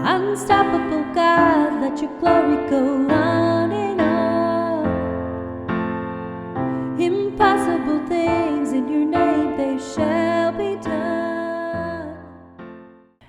Unstoppable God, let your glory go on and on. Impossible things in your name, they shall be done.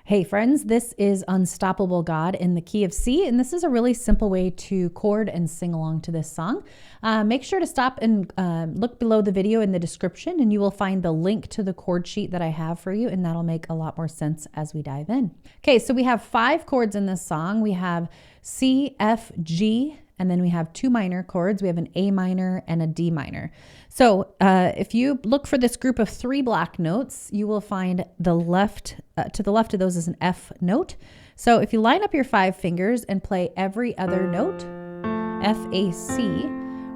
Hey friends, this is Unstoppable God in the key of C, and this is a really simple way to chord and sing along to this song. Make sure to stop and look below the video in the description, and you will find the link to the chord sheet that I have for you, and that'll make a lot more sense as we dive in. Okay, so we have 5 chords in this song. We have C, F, G, and then we have 2 minor chords. We have an A minor and a D minor. So if you look for this group of 3 black notes, you will find the left, to the left of those is an F note. So if you line up your 5 fingers and play every other note, F, A, C,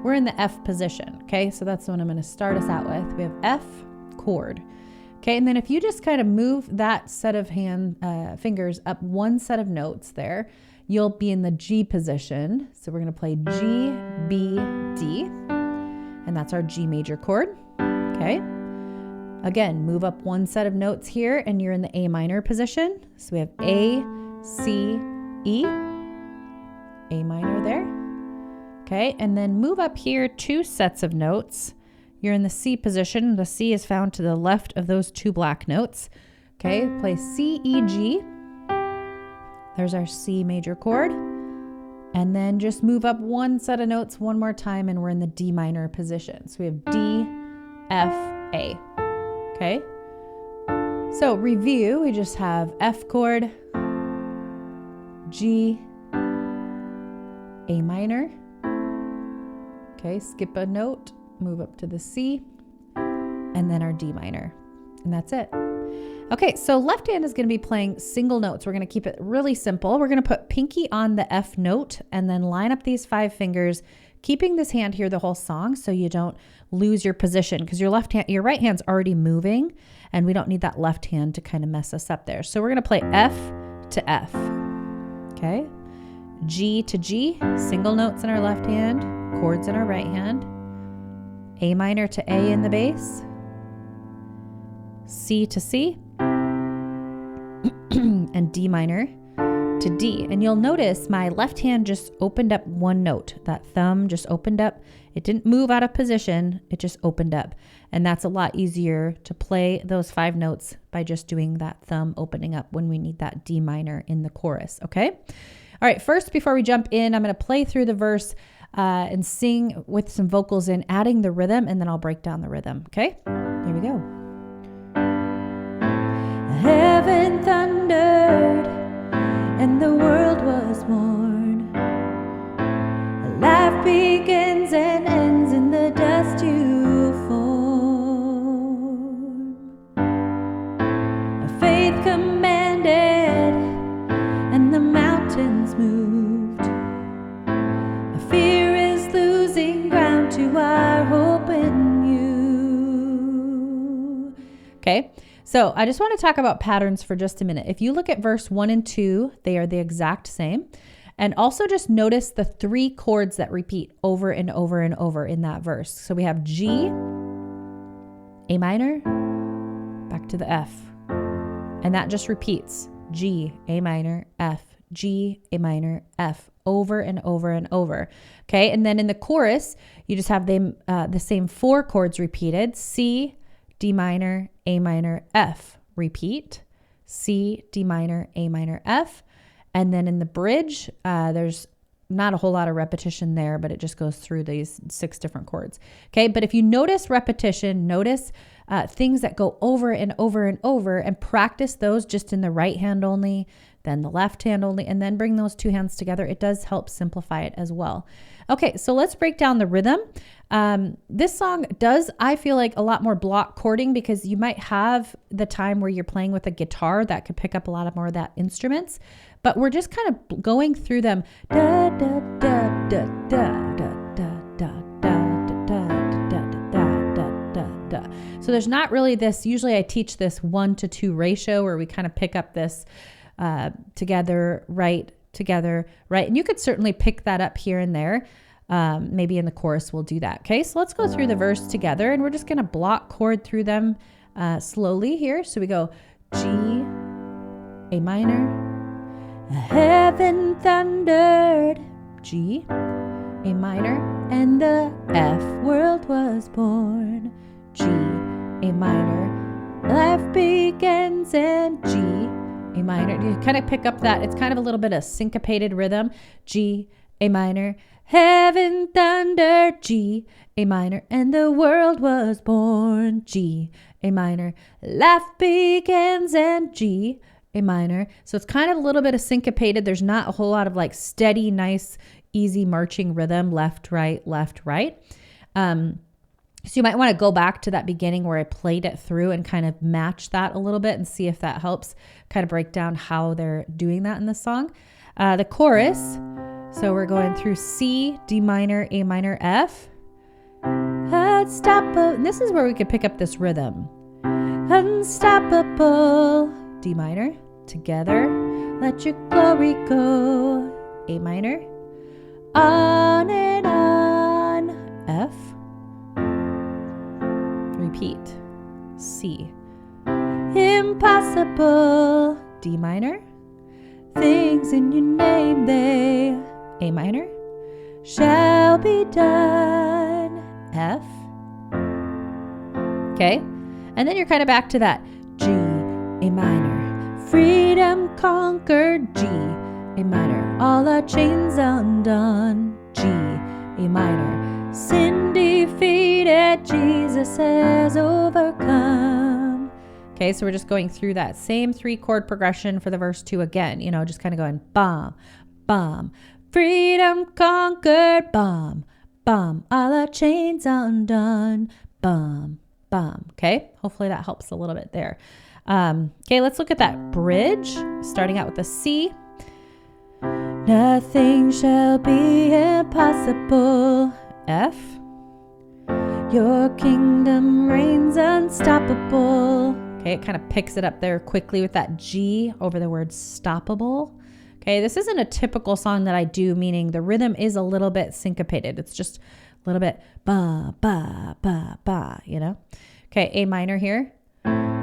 we're in the F position. Okay, so that's the one I'm going to start us out with. We have F chord. Okay, and then if you just kind of move that set of fingers up one set of notes there, you'll be in the G position. So we're going to play G, B, D, and that's our G major chord. Okay. Again, move up one set of notes here and you're in the A minor position. So we have A, C, E, A minor there. Okay, and then move up here 2 sets of notes. You're in the C position. The C is found to the left of those 2 black notes. Okay, play C, E, G. There's our C major chord. And then just move up one set of notes one more time and we're in the D minor position. So we have D, F, A. Okay. So review, we just have F chord, G, A minor. Okay, skip a note, move up to the C, and then our D minor. And that's it. Okay, so left hand is going to be playing single notes. We're going to keep it really simple. We're going to put pinky on the F note and then line up these 5 fingers, keeping this hand here the whole song so you don't lose your position because your right hand's already moving and we don't need that left hand to kind of mess us up there. So we're going to play F to F. Okay, G to G, single notes in our left hand, chords in our right hand, A minor to A in the bass, C to C, and D minor to D. And you'll notice my left hand just opened up one note. That thumb just opened up. It didn't move out of position. It just opened up. And that's a lot easier to play those 5 notes by just doing that thumb opening up when we need that D minor in the chorus. Okay. All right. First, before we jump in, I'm going to play through the verse and sing with some vocals in, adding the rhythm, and then I'll break down the rhythm. Okay. Here we go. Heaven thundered and the world was born. Life begins and ends in the dust you form. Faith commanded and the mountains moved. Fear is losing ground to our hope in you. Okay. So I just want to talk about patterns for just a minute. If you look at verse 1 and 2, they are the exact same. And also just notice the 3 chords that repeat over and over and over in that verse. So we have G, A minor, back to the F. And that just repeats G, A minor, F, G, A minor, F, over and over and over. Okay, and then in the chorus, you just have them, the same 4 chords repeated. C, D minor, A minor, F. Repeat. C, D minor, A minor, F. And then in the bridge, there's not a whole lot of repetition there, but it just goes through these 6 different chords. Okay, but if you notice repetition, notice things that go over and over and over, and practice those just in the right hand only, then the left hand only, and then bring those 2 hands together. It does help simplify it as well. Okay, so let's break down the rhythm. This song does, I feel like, a lot more block chording because you might have the time where you're playing with a guitar that could pick up a lot of more of that instruments, but we're just kind of going through them. Da, da, da, da, da, da, da, da, da, da, da, da, da. So there's not really this, usually I teach this 1-to-2 ratio where we kind of pick up this together, right, together, right. And you could certainly pick that up here and there. Maybe in the chorus we'll do that. Okay, so let's go through the verse together and we're just going to block chord through them slowly here. So we go G, A minor, Heaven thundered, G, A minor, and the F world was born, G, A minor. Life begins in G, A minor. You kind of pick up that, it's kind of a little bit of syncopated rhythm. G, A minor. Heaven thundered, G, A minor, and the world was born, G, A minor. Life begins in G, A minor. So it's kind of a little bit of syncopated. There's not a whole lot of like steady, nice, easy marching rhythm, left, right, left, right. So you might want to go back to that beginning where I played it through and kind of match that a little bit and see if that helps kind of break down how they're doing that in the song. The chorus, so we're going through C, D minor, A minor, F. Unstoppable. And this is where we could pick up this rhythm. Unstoppable, D minor, together. Let your glory go, A minor. On and on, F. Repeat, C. Impossible, D minor. Things in your name, they, A minor, shall be done, F. Okay, and then you're kind of back to that G, A minor. Freedom conquered, G, A minor. All our chains undone, G, A minor. Sin defeated, Jesus has overcome. Okay, so we're just going through that same 3-chord progression for the verse 2 again, just kind of going bum, bum. Freedom conquered, bum, bum. All our chains undone, bum, bum. Okay, hopefully that helps a little bit there. Okay, let's look at that bridge, starting out with a C. Nothing shall be impossible, F. Your kingdom reigns unstoppable. Okay, it kind of picks it up there quickly with that G over the word stoppable. Okay, this isn't a typical song that I do, meaning the rhythm is a little bit syncopated. It's just a little bit ba, ba, ba, ba, Okay, A minor here.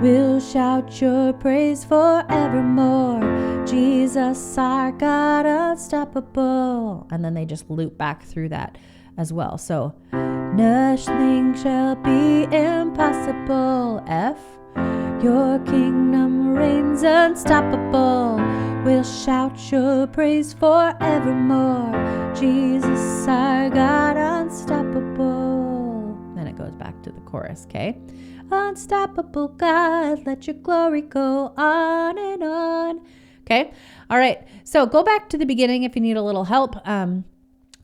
We'll shout your praise forevermore. Jesus, our God, unstoppable. And then they just loop back through that as well. So, nothing shall be impossible, F. Your kingdom reigns unstoppable. We'll shout your praise forevermore. Jesus, our God, unstoppable. Then it goes back to the chorus, okay? Unstoppable God, let your glory go on and on. Okay? All right. So go back to the beginning if you need a little help.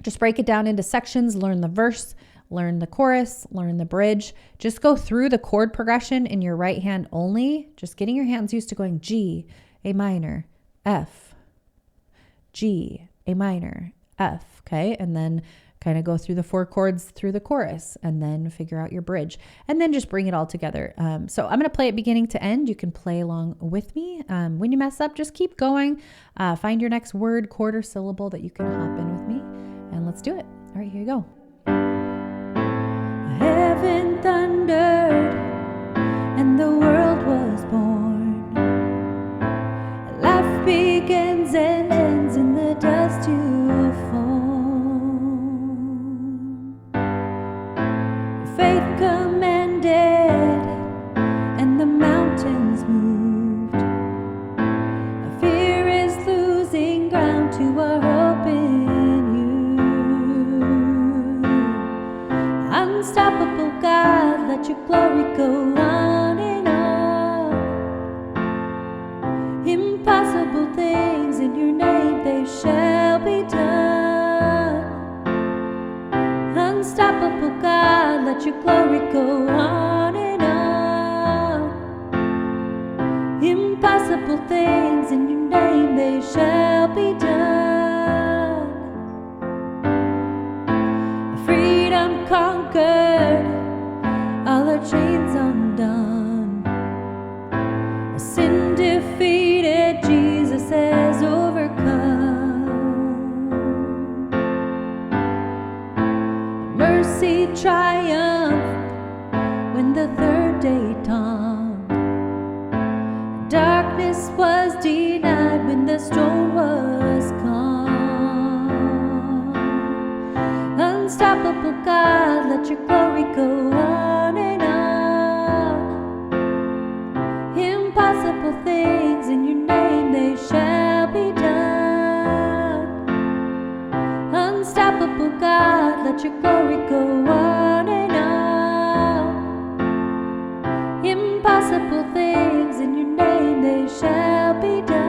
Just break it down into sections, learn the verse, learn the chorus, learn the bridge. Just go through the chord progression in your right hand only. Just getting your hands used to going G, A minor, F, G, A minor, F. Okay? And then kind of go through the 4 chords through the chorus and then figure out your bridge and then just bring it all together. So I'm going to play it beginning to end. You can play along with me. When you mess up, just keep going. Find your next word, chord, or syllable that you can hop in with me, and let's do it. All right, here you go. Heaven thundered and the world was born. Life begins and ends in the dust you form. Faith commanded and the mountains moved. Fear is losing ground to our hope in you. Unstoppable God, let your glory go on and on. let your glory go on and on. Impossible things in your name, they shall be done. Unstoppable God, let your glory go on and on. Impossible things in your name, they shall be done.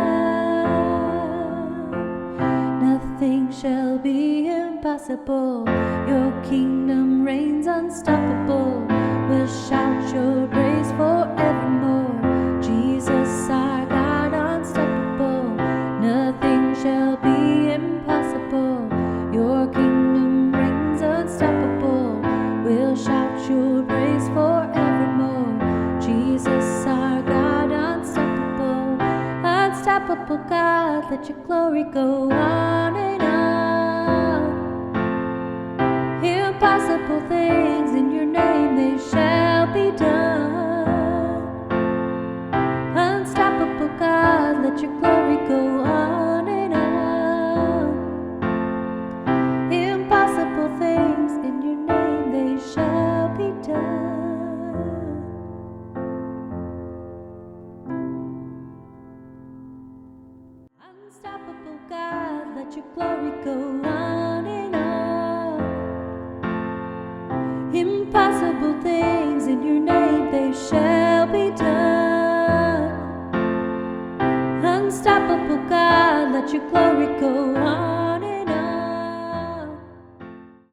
Nothing shall be impossible. Your kingdom reigns unstoppable. We'll shout your praise forevermore. Jesus, our God, unstoppable. Nothing shall be impossible. Your kingdom reigns unstoppable. We'll shout your praise forevermore. Jesus, our God, unstoppable. Unstoppable God, let your glory go on and on. Impossible things in your name, they shall be done. Unstoppable God, let your glory